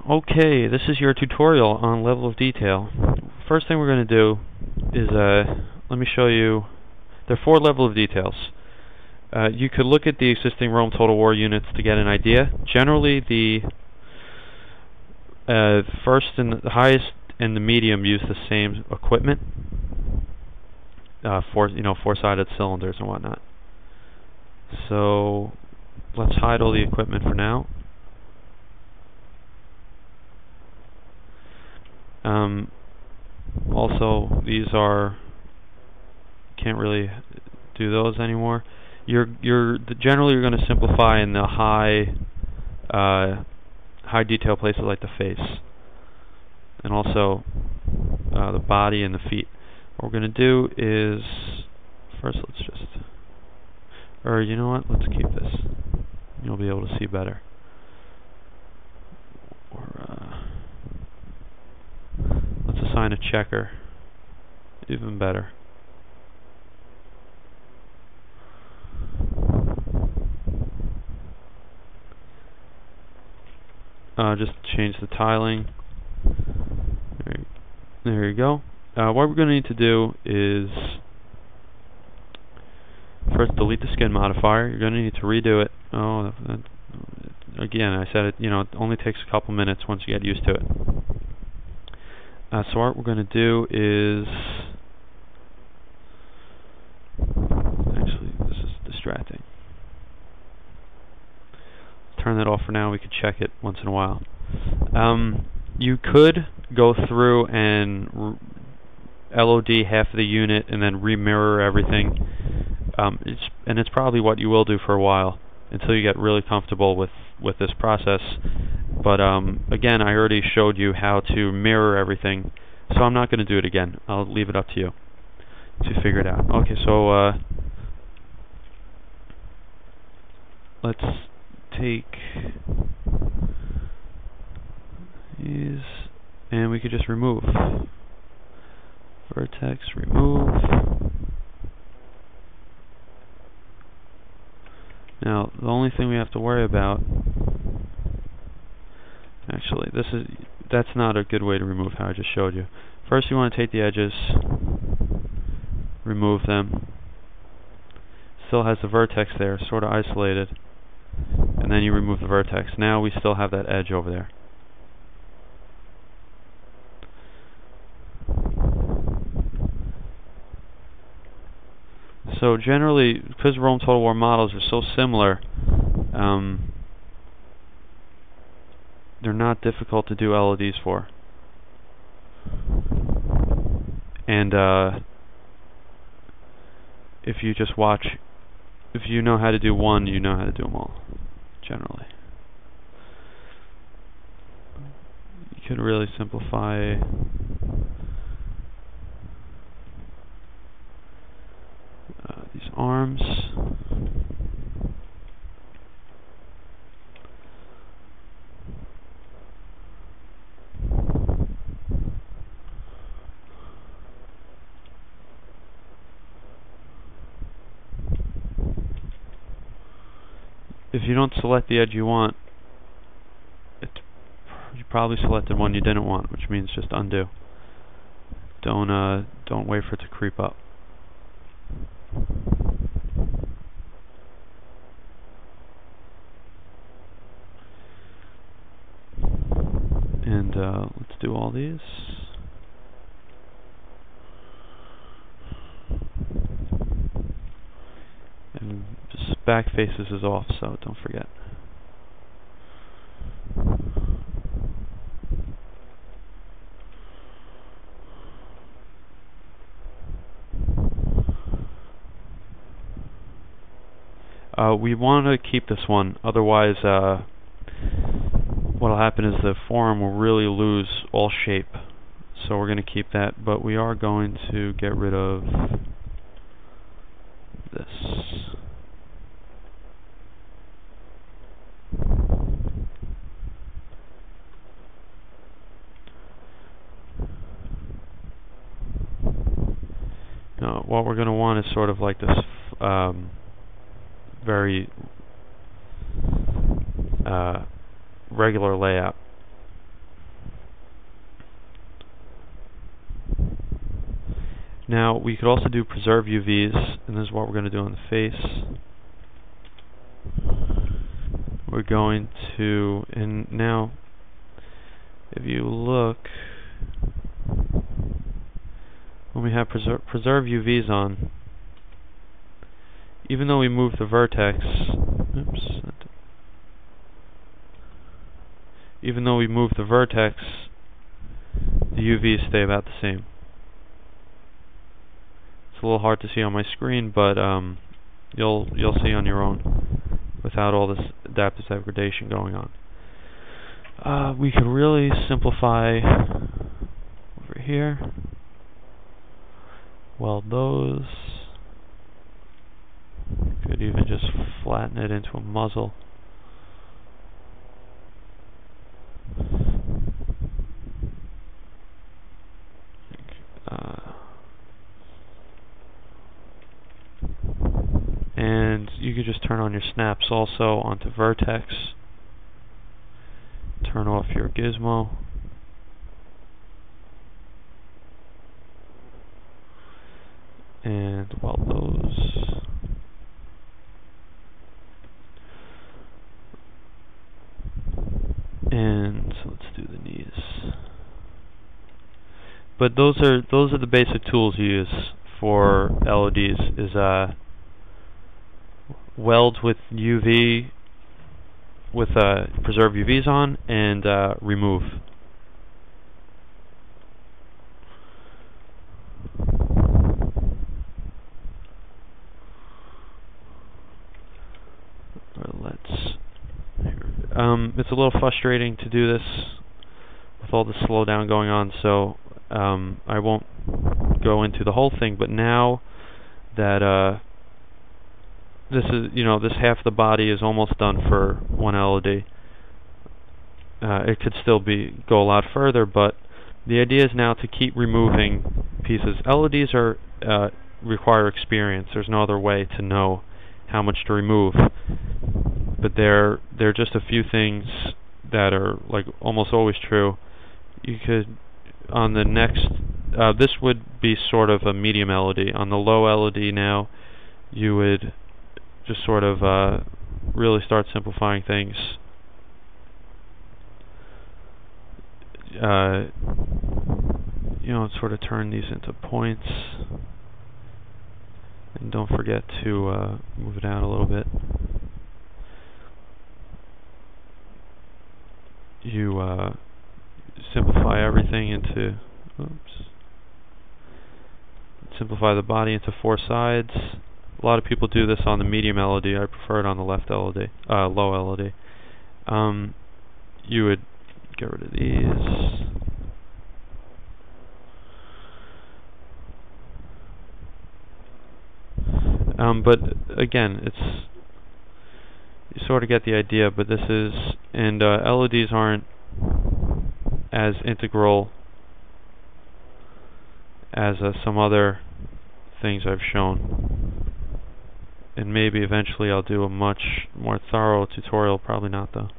Okay, this is your tutorial on level of detail. First thing we're going to do is, let me show you, there are 4 level of details. You could look at the existing Rome Total War units to get an idea. Generally, the first and the highest and the medium use the same equipment, four-sided cylinders and whatnot. So let's hide all the equipment for now. Also, these are, can't really do those anymore. Generally you're going to simplify in the high detail places like the face, and also the body and the feet. What we're going to do is, first let's just, or you know what, let's keep this. You'll be able to see better. Let's assign a checker. Even better. Just change the tiling. There you go. What we're going to need to do is first delete the skin modifier. You're going to need to redo it. Again, I said it. It only takes a couple minutes once you get used to it. So what we're going to do is, actually, this is distracting. Turn that off for now. We could check it once in a while. You could go through and LOD half of the unit and then remirror everything. It's probably what you will do for a while until you get really comfortable with this process. But again, I already showed you how to mirror everything, so I'm not going to do it again. I'll leave it up to you to figure it out. Okay, so let's take these, and we could just remove. Vertex, remove. Now, the only thing we have to worry about, actually, that's not a good way to remove how I just showed you. First, you want to take the edges, remove them. Still has the vertex there, sort of isolated. And then you remove the vertex. Now we still have that edge over there. So generally, because Rome Total War models are so similar, they're not difficult to do LODs for. And if you just watch, if you know how to do one, you know how to do them all, generally. You could really simplify these arms. If you don't select the edge you want, you probably selected one you didn't want, which means just undo. Don't wait for it to creep up. And let's do all these. And just back faces is off, so don't forget. We want to keep this one, otherwise what will happen is the form will really lose all shape. So we're going to keep that, but we are going to get rid of this. Now, what we're going to want is sort of like this very regular layout. Now we could also do preserve UVs, and this is what we're going to do on the face. We're going to, and now if you look, when we have preserve UVs on, even though we move the vertex, even though we move the vertex, the UVs stay about the same. It's a little hard to see on my screen, but you'll see on your own without all this adaptive degradation going on. We could really simplify over here. Weld those. Could even just flatten it into a muzzle. And you could just turn on your snaps also onto Vertex. Turn off your gizmo. And weld those. And so let's do the knees. But those are the basic tools you use for LODs. Is weld with UV, with preserve UVs on, and remove. It's a little frustrating to do this with all the slowdown going on, so I won't go into the whole thing. But now that this is, this half of the body is almost done for one LOD. It could still go a lot further, but the idea is now to keep removing pieces. LODs require experience. There's no other way to know how much to remove. But there are just a few things that are like almost always true. You could, on the next, this would be sort of a medium LOD. On the low LOD now, you would just sort of really start simplifying things. Sort of turn these into points. And don't forget to move it out a little bit. You simplify everything into, simplify the body into 4 sides. A lot of people do this on the medium LOD. I prefer it on the left LOD, low LOD. You would get rid of these. But again, you sort of get the idea. But this is, and LODs aren't as integral as some other things I've shown. And maybe eventually I'll do a much more thorough tutorial. Probably not, though.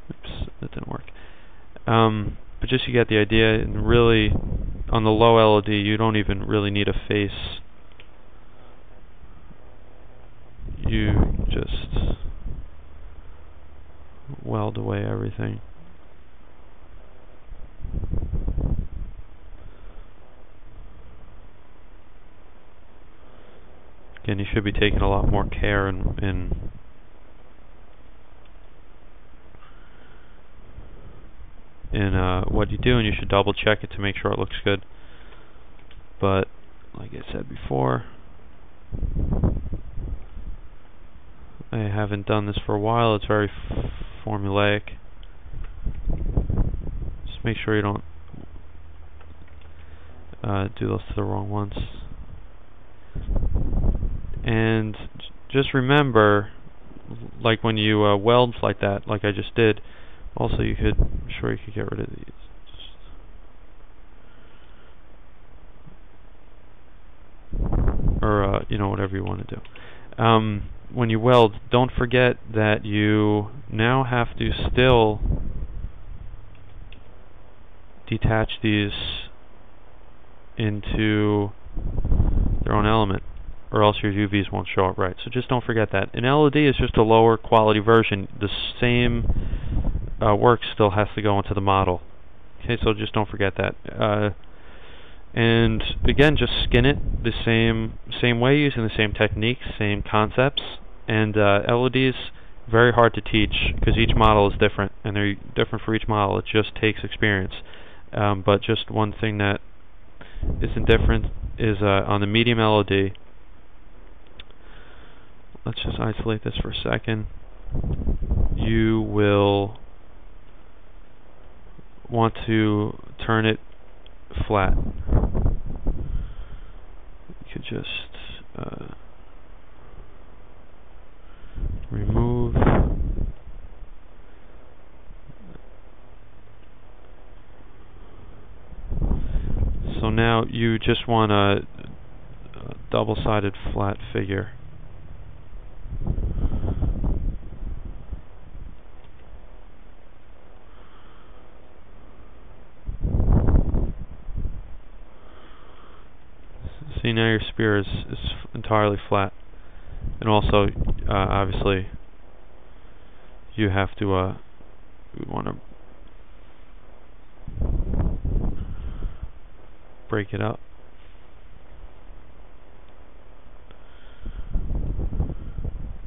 Oops, that didn't work. But just you get the idea. And really, on the low LOD, you don't even really need a face. You just weld away everything. Again, you should be taking a lot more care in what you do, and you should double check it to make sure it looks good. But like I said before, I haven't done this for a while. It's very formulaic. Just make sure you don't do those to the wrong ones. And just remember, like when you weld like that, like I just did, also I'm sure you could get rid of these. Or, whatever you want to do. When you weld, don't forget that you now have to still detach these into their own element, or else your UVs won't show up right. So just don't forget that. An LOD is just a lower quality version. The same work still has to go into the model. Okay, so just don't forget that. And again, just skin it the same way, using the same techniques, same concepts. And LODs, very hard to teach because each model is different, and they're different for each model. It just takes experience. But just one thing that isn't different is on the medium LOD. Let's just isolate this for a second. You will want to turn it flat. You could just remove. So now you just want a double-sided flat figure. See, now your sphere is entirely flat. And also, obviously, you have to, we want to break it up.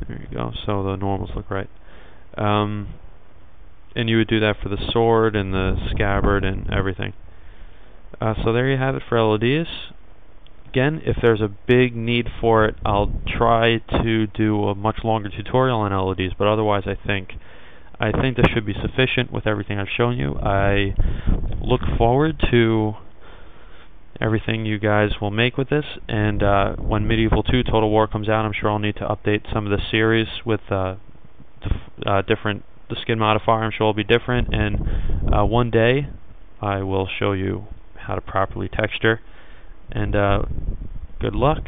There you go, so the normals look right. And you would do that for the sword and the scabbard and everything. So there you have it for LODs. Again, if there's a big need for it, I'll try to do a much longer tutorial on LODs, but otherwise I think this should be sufficient with everything I've shown you. I look forward to everything you guys will make with this, and when Medieval 2 Total War comes out, I'm sure I'll need to update some of the series with different, the skin modifier I'm sure will be different, and one day I will show you how to properly texture, and good luck.